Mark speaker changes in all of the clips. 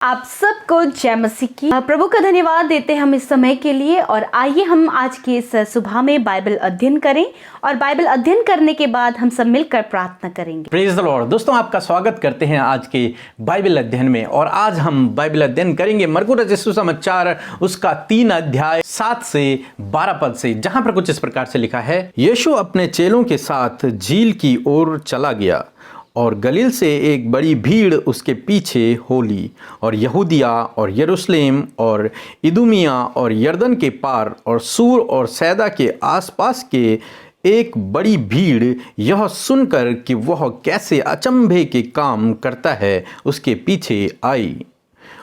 Speaker 1: आप सबको जय मसीह की। प्रभु का धन्यवाद देते हैं हम इस समय के लिए। और आइए हम आज की इस सुबह में बाइबल अध्ययन करें और बाइबल अध्ययन करने के बाद हम सब मिलकर प्रार्थना करेंगे।
Speaker 2: Praise the Lord. दोस्तों, आपका स्वागत करते हैं आज के बाइबल अध्ययन में। और आज हम बाइबल अध्ययन करेंगे मरकुस रचित सुसमाचार उसका 3 अध्याय 7 से 12 पद से, जहां पर कुछ इस प्रकार से लिखा है। यीशु अपने चेलों के साथ झील की ओर चला गया और गलील से एक बड़ी भीड़ उसके पीछे हो ली, और यहूदिया और यरूशलेम और इदुमिया और यरदन के पार और सूर और सैदा के आसपास के एक बड़ी भीड़ यह सुनकर कि वह कैसे अचंभे के काम करता है उसके पीछे आई।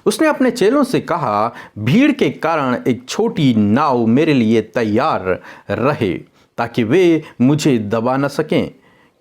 Speaker 2: उसने अपने चेलों से कहा, भीड़ के कारण एक छोटी नाव मेरे लिए तैयार रहे ताकि वे मुझे दबा न सकें,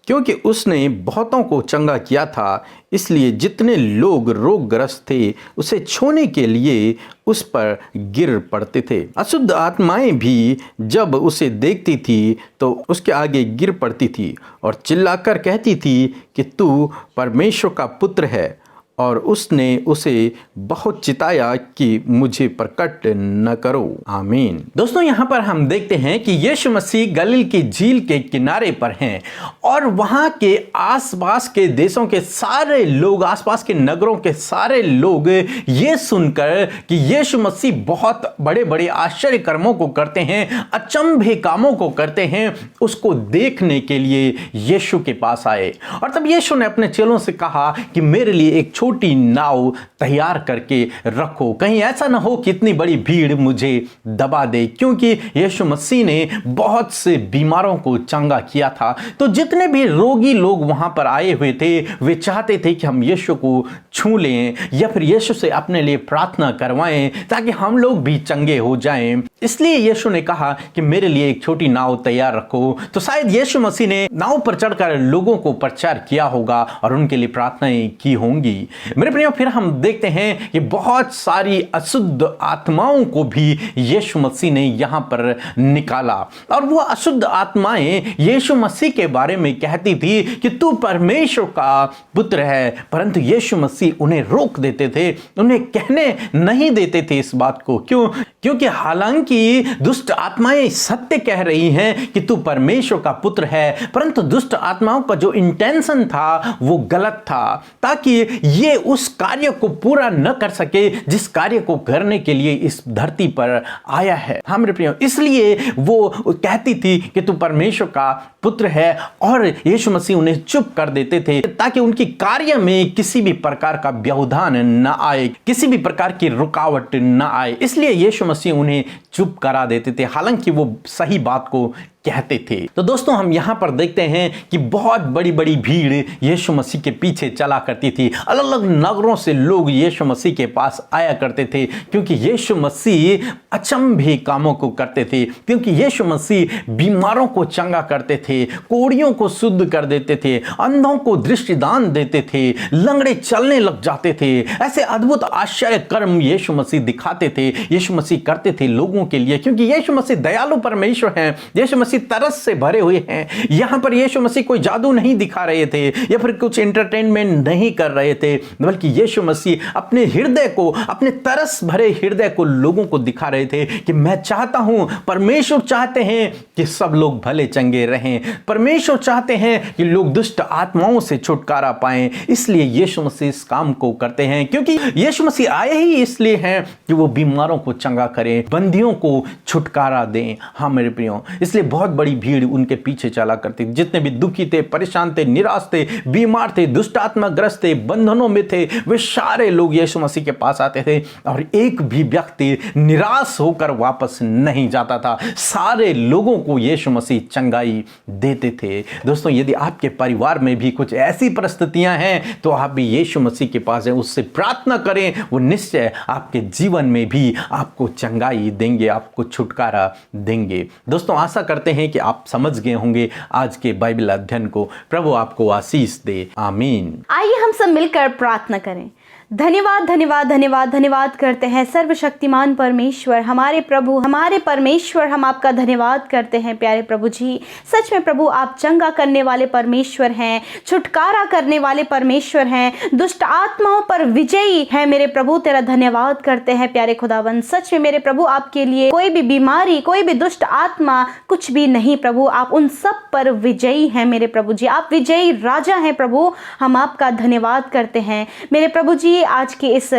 Speaker 2: क्योंकि उसने बहुतों को चंगा किया था। इसलिए जितने लोग रोगग्रस्त थे उसे छूने के लिए उस पर गिर पड़ते थे। अशुद्ध आत्माएं भी जब उसे देखती थी तो उसके आगे गिर पड़ती थी और चिल्लाकर कहती थी कि तू परमेश्वर का पुत्र है। और उसने उसे बहुत चिताया कि मुझे प्रकट न करो। आमीन। दोस्तों, यहाँ पर हम देखते हैं कि यीशु मसीह गलील की झील के किनारे पर हैं और वहाँ के आसपास के देशों के सारे लोग, आसपास के नगरों के सारे लोग ये सुनकर कि यीशु मसीह बहुत बड़े बड़े आश्चर्य कर्मों को करते हैं, अचंभे कामों को करते हैं, उसको देखने के लिए यीशु के पास आए। और तब यीशु ने अपने चेलों से कहा कि मेरे लिए एक छोटी नाव तैयार करके रखो, कहीं ऐसा ना हो कि इतनी बड़ी भीड़ मुझे दबा दे, क्योंकि यीशु मसीह ने बहुत से बीमारों को चंगा किया था। तो जितने भी रोगी लोग वहां पर आए हुए थे वे चाहते थे कि हम यीशु को छू लें या फिर यीशु से अपने लिए प्रार्थना करवाएं ताकि हम लोग भी चंगे हो जाएं। इसलिए यीशु ने कहा कि मेरे लिए एक छोटी नाव तैयार रखो। तो शायद यीशु मसीह ने नाव पर चढ़कर लोगों को प्रचार किया होगा और उनके लिए प्रार्थनाएं की होंगी। मेरे प्रियो, फिर हम देखते हैं कि बहुत सारी अशुद्ध आत्माओं को भी यीशु मसीह ने यहां पर निकाला, और वो अशुद्ध आत्माएं यीशु मसीह के बारे में कहती थी कि तू परमेश्वर का पुत्र है, परंतु यीशु मसीह उन्हें रोक देते थे, उन्हें कहने नहीं देते थे इस बात को। क्यों? क्योंकि हालांकि दुष्ट आत्माएं सत्य कह रही हैं कि तू परमेश्वर का पुत्र है, परंतु दुष्ट आत्माओं का जो इंटेंशन था वो गलत था, ताकि ये उस कार्य को पूरा न कर सके जिस कार्य को करने के लिए इस धरती पर आया है। हाँ मेरे प्रियो, इसलिए वो कहती थी कि तू परमेश्वर का पुत्र है, और यीशु मसीह उन्हें चुप कर देते थे ताकि उनकी कार्य में किसी भी प्रकार का व्यवधान न आए, किसी भी प्रकार की रुकावट न आए। इसलिए यीशु मसीह उन्हें चुप करा देते थे, हालांकि वो सही बात को कहते थे। तो दोस्तों, हम यहां पर देखते हैं कि बहुत बड़ी बड़ी भीड़ यीशु मसीह के पीछे चला करती थी। अलग अलग नगरों से लोग यीशु मसीह के पास आया करते थे, क्योंकि यीशु मसीह अचंभे कामों को करते थे, क्योंकि यीशु मसीह बीमारों को चंगा करते थे, कोढ़ियों को शुद्ध कर देते थे, अंधों को दृष्टिदान देते थे, लंगड़े चलने लग जाते थे। ऐसे अद्भुत आश्चर्य कर्म यीशु मसीह दिखाते थे, यीशु मसीह करते थे लोगों के लिए, क्योंकि यीशु मसीह दयालु परमेश्वर हैं, यीशु मसीह तरस से भरे हुए हैं। यहां पर यीशु मसीह कोई जादू नहीं दिखा रहे थे या फिर कुछ एंटरटेनमेंट नहीं कर रहे थे, बल्कि यीशु मसीह अपने हृदय को, अपने तरस भरे हृदय को लोगों को दिखा रहे थे कि मैं चाहता हूं, परमेश्वर चाहते हैं कि सब लोग भले चंगे रहें, परमेश्वर चाहते हैं कि लोग दुष्ट आत्माओं से छुटकारा पाएं। इसलिए यीशु मसीह इस काम को करते हैं, क्योंकि यीशु मसीह आए ही इसलिए हैं कि वो बीमारों को चंगा करें, बंदियों को छुटकारा दें। हाँ मेरे प्रियो, इसलिए बहुत बड़ी भीड़ उनके पीछे चला करती। जितने भी दुखी थे, परेशान थे, निराश थे, बीमार थे, दुष्ट आत्मा ग्रस्त थे, बंधनों में थे, वे सारे लोग यीशु मसीह के पास आते थे और एक भी व्यक्ति निराश होकर वापस नहीं जाता था। सारे लोगों को यीशु मसीह चंगाई देते थे। दोस्तों, यदि आपके परिवार में भी कुछ ऐसी परिस्थितियां हैं तो आप भी यीशु मसीह के पास हैं, उससे प्रार्थना करें, वो निश्चय आपके जीवन में भी आपको चंगाई देंगे, आपको छुटकारा देंगे। दोस्तों, आशा करते हैं कि आप समझ गए होंगे आज के बाइबल अध्ययन को। प्रभु आपको आशीष दे। आमीन।
Speaker 1: आइए हम सब मिलकर प्रार्थना करें। धन्यवाद धन्यवाद धन्यवाद धन्यवाद करते हैं सर्वशक्तिमान परमेश्वर, हमारे प्रभु, हमारे परमेश्वर, हम आपका धन्यवाद करते हैं प्यारे प्रभु जी। सच में प्रभु आप चंगा करने वाले परमेश्वर हैं, छुटकारा करने वाले परमेश्वर हैं, दुष्ट आत्माओं पर विजयी हैं मेरे प्रभु। तेरा धन्यवाद करते हैं प्यारे खुदावन। सच में मेरे प्रभु आपके लिए कोई भी बीमारी, कोई भी दुष्ट आत्मा कुछ भी नहीं प्रभु, आप उन सब पर विजयी हैं मेरे प्रभु जी। आप विजयी राजा हैं प्रभु, हम आपका धन्यवाद करते हैं मेरे प्रभु जी। आज के इस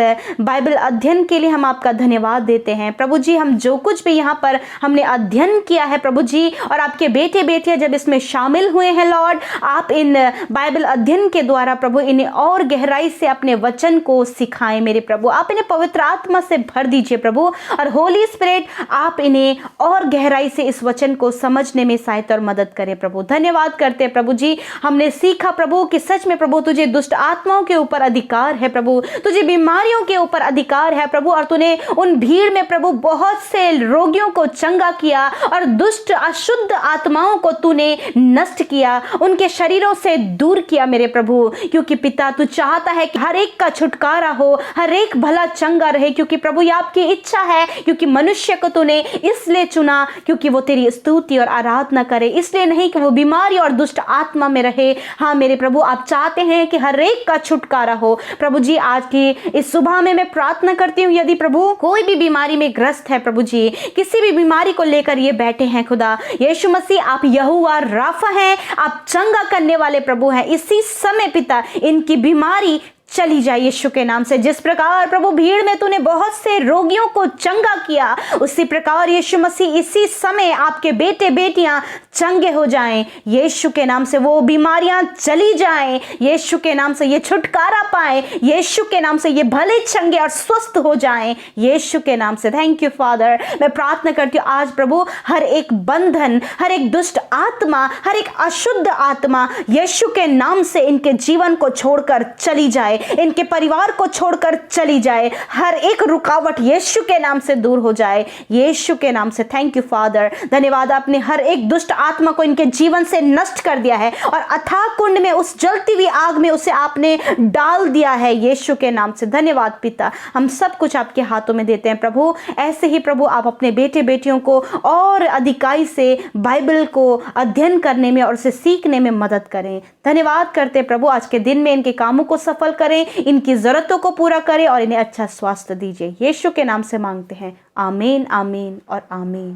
Speaker 1: बाइबल अध्ययन के लिए हम आपका धन्यवाद देते हैं प्रभु जी। हम जो कुछ भी यहाँ पर हमने अध्ययन किया है प्रभु जी, और आपके बेटे बेटियां जब इसमें शामिल हुए हैं लॉर्ड, आप इन बाइबल अध्ययन के द्वारा प्रभु इन्हें और गहराई से अपने वचन को सिखाएं मेरे प्रभु। आप इन्हें पवित्र आत्मा से भर दीजिए प्रभु, और होली स्पिरिट आप इन्हें और गहराई से इस वचन को समझने में सहायता और मदद करें प्रभु। धन्यवाद करते हैं प्रभु जी। हमने सीखा प्रभु कि सच में प्रभु तुझे दुष्ट आत्माओं के ऊपर अधिकार है प्रभु, तुझे बीमारियों के ऊपर अधिकार है प्रभु, और तूने उन भीड़ में प्रभु बहुत से रोगियों को चंगा किया और दुष्ट अशुद्ध आत्माओं को तूने नष्ट किया, उनके शरीरों से दूर किया मेरे प्रभु। क्योंकि पिता तू चाहता है कि हर एक का छुटकारा हो, हर एक भला चंगा रहे, क्योंकि प्रभु ये आपकी इच्छा है। क्योंकि मनुष्य को तूने इसलिए चुना क्योंकि वो तेरी स्तुति और आराधना करे, इसलिए नहीं कि वो बीमारी और दुष्ट आत्मा में रहे। हाँ मेरे प्रभु आप चाहते हैं कि हर एक का छुटकारा हो प्रभु जी। आज की इस सुबह में मैं प्रार्थना करती हूँ, यदि प्रभु कोई भी बीमारी में ग्रस्त है प्रभु जी, किसी भी बीमारी को लेकर ये बैठे हैं खुदा यीशु मसीह, आप यहोवा राफा हैं, आप चंगा करने वाले प्रभु हैं। इसी समय पिता इनकी बीमारी चली जाए यीशु के नाम से। जिस प्रकार प्रभु भीड़ में तूने बहुत से रोगियों को चंगा किया, उसी प्रकार यीशु मसीह इसी समय आपके बेटे बेटियां चंगे हो जाएं यीशु के नाम से, वो बीमारियां चली जाएं यीशु के नाम से, ये छुटकारा पाएं यीशु के नाम से, ये भले चंगे और स्वस्थ हो जाएं यीशु के नाम से। Thank you father. मैं प्रार्थना करती हूँ आज प्रभु हर एक बंधन, हर एक दुष्ट आत्मा, हर एक अशुद्ध आत्मा यीशु के नाम से इनके जीवन को छोड़कर चली जाए, इनके परिवार को छोड़कर चली जाए, हर एक रुकावट यीशु के नाम से दूर हो जाए यीशु के नाम से। Thank you father. धन्यवाद, आपने हर एक दुष्ट आत्मा को इनके जीवन से नष्ट कर दिया है और अथाह कुंड में, उस जलती हुई आग में उसे आपने डाल दिया है यीशु के नाम से। धन्यवाद पिता, हम सब कुछ आपके हाथों में देते हैं प्रभु। ऐसे ही प्रभु आप अपने बेटे बेटियों को और अधिकाई से बाइबल को अध्ययन करने में और उसे सीखने में मदद करें। धन्यवाद करते प्रभु, आज के दिन में इनके कामों को सफल करें, इनकी जरूरतों को पूरा करें और इन्हें अच्छा स्वास्थ्य दीजिए। यीशु के नाम से मांगते हैं, आमीन आमीन और आमीन।